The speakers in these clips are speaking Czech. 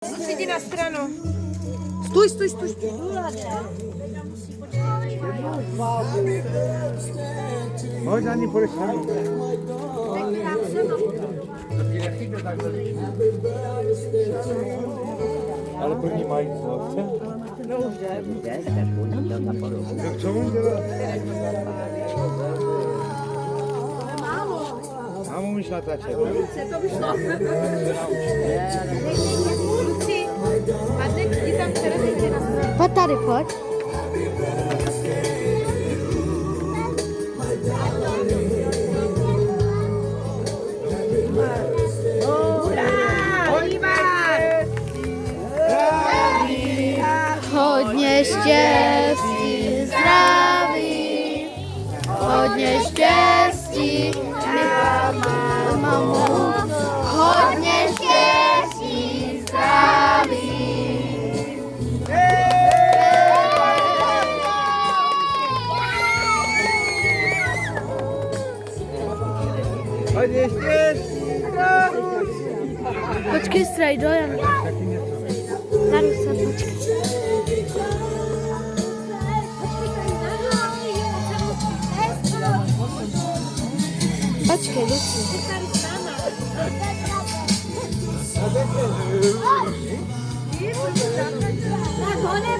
Jdi na stranu. Stůj. Pojď ani půjdeš sami. Ale první mají chlapce. No už jde. Tak co on dělá? Mámo umíš natáčet. To vyšlo. Kluci, Patrik, jdi tam přerazitě na stranu. Pojď tady, pojď. Hodně štěstí, zdraví, hodně štěstí, mamu, hodně štěstí, zdraví. Hodně štěstí. Počkej, strajdo, Jan. Tady se počkej. Počkej, Luci. Tak hone,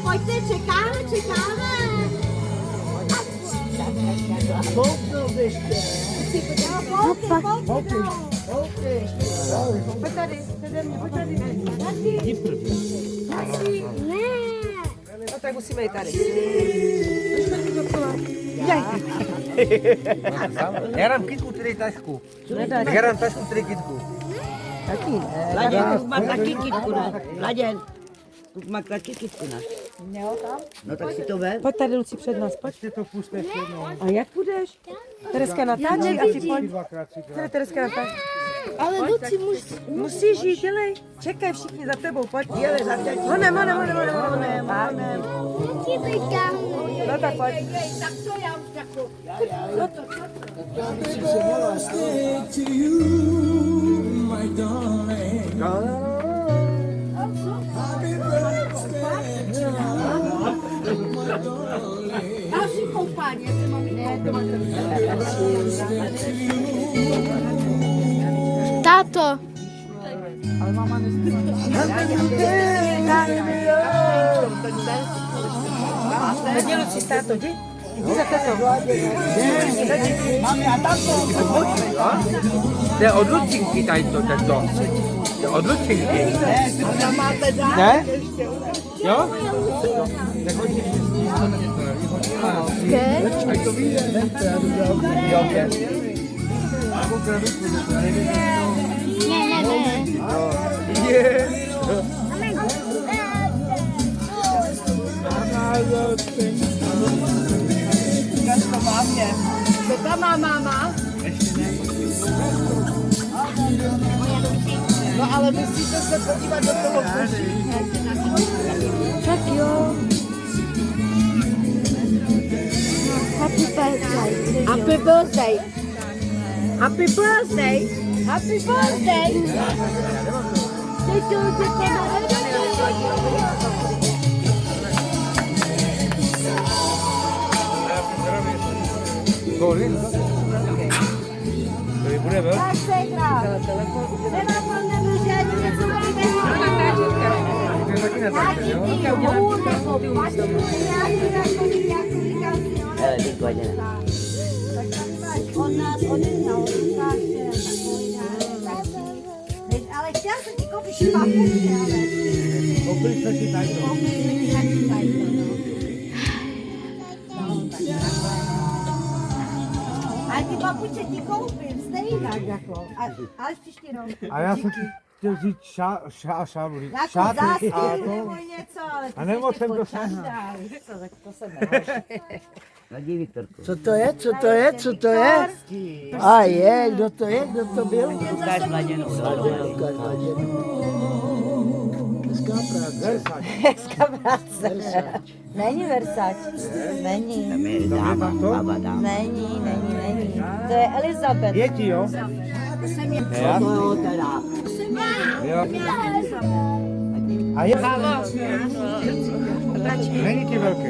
pojďte, čekáme. Pojď tady, přede mě, pojď tady. Ne. No tak musíme jít tady. Já dám kytku, tedy tašku. Já dám tašku, tedy kytku. Taky ne. Mladěn, má taky kytku, ne? Mladěn, má taky kytku, ne? No tak si to ve. Pojď tady, Luci, před nás, pojď. Ještě to puste ještě jednou. A jak půjdeš? Tereska natáčí a ty pojď. Dvakrát, třikrát. Tady Tereska natáčí. Ale Luci, Musíš jít, dělej. Čekaj všichni za tebou, pojď. Jele za těti. Honem. No tak pojď. Tak to já už jako. Další koupání, jak se mám táto. Jdi, Luci, táto, jdi. Jdi za táto. To je od Lucinky tady to, tento. To je od Lucinky. Ne? Jo? Tak hodně Okay. ať to vyjde. Jo, je. Je. Co tam má máma? No ale musíte se podívat do toho košíku. Tak jo. Happy birthday. Happy birthday. Happy birthday. Happy birthday. Kolik? Tady bude velký. Tak se hrá. Telefon nemůže něco To je taky natáčet, jo? Hele, ty Mladěne. On nás odemňal, ale chtěl jsem ti koupit papuče, ale... Koupili jsme si tady to. A ty papuče ti koupím, stejně jako, ale příští rok. A já jsem ti chtěl říct šálu. Jako zástý nebo něco, ale ty A nemohl jsi jsem to počítá. Tak to se nehoře. Mladí Viktorku. Co to je? A je, kdo to je, kdo to byl? Ukáž Mladěnu. Ukáž Mladěnu. Hezká práce. Hezká práce. Není Versace. Není. Tam je dáma, baba dáma. Není. To je Elizabeth. Děti, jo? No teda. Jo. A je... Není ti velký.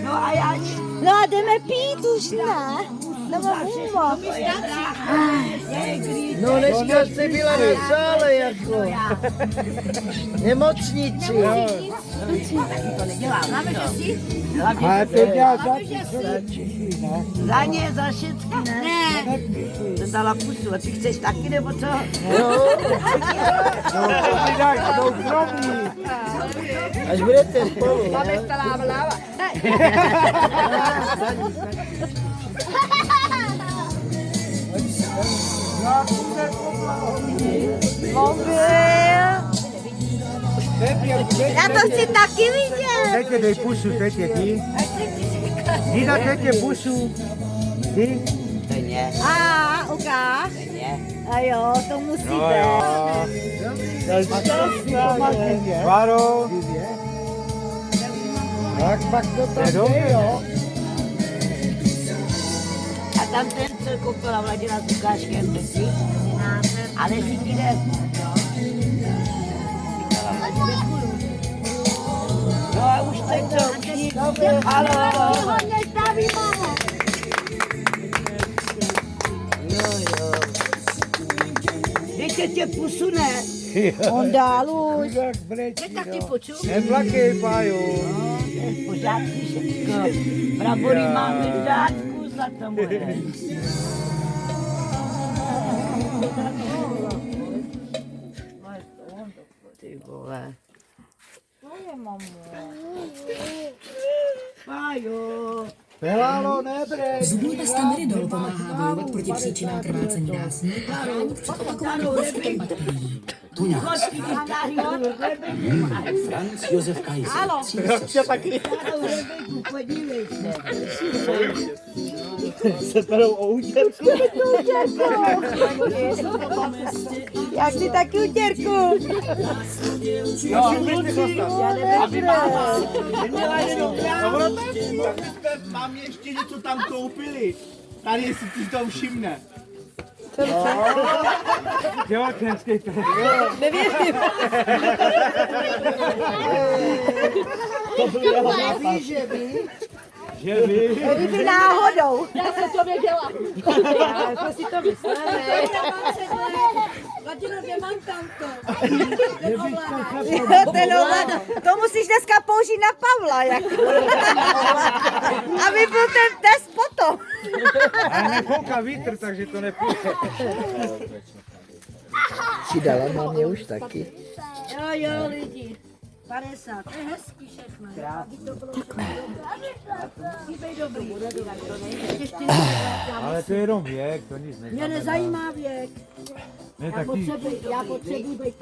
No a já No a jdeme pít už, ne? Nebo vůmo. No dneska jste byla na sále jako. Nemocnici. to nedělám. Ale to dělá Za ně, za všechny, ne? To dala pusu, a ty chceš taky, nebo co? No, to mi dáš soukromí. Až budete spolu. Já to chci taky vidět. Teď dej pusu, teď je ty. Dida, teď je pusu. Ty? To je, A ukáž. to je. A jo, to musíte. No jo. Varo. Tak pak to tam Je dobrý, je, jo. A tam ten, co koupila Vladina s Lukáškem, taky. Ale si ti jde. No a už teď to, halo. Hodně zdraví, mámo. Jo. Dejte tě pusu, ne? On dál už. Tak brečí, Taky no. poču. Neplakej, Páju. Pořádky všechno. Brabory máme v řádku, zlato moje. Ty vole. Pájo. Pelálo, nebrej. Zubní pasta Meridol pomáhá bojovat proti příčinám krvácení dásní a chránit před opakovaným únikem bakterií. Franz Josef Kaiser. Podívej se. Se perou o útěrku. Já chci taky utěrku. Aby neměla jenom krám. Tak byste mám ještě něco tam koupili. Tady si ti to všimne. Těhotenský trh. To byl jeho nápad. Že vy? Kdyby náhodou. Já jsem to věděla. Já jsem si to myslela. Ten ovlad, to musíš dneska použít na Pavla, jako. Aby byl ten test potom. Ale nefouká vítr, takže to nepůjde. Si dala mámě už taky. Jo, lidi. 50. To je hezký všechno. Ale to je jenom věk, to nic neznamená. Mě nezajímá věk. Ne, taky Já potřebuji být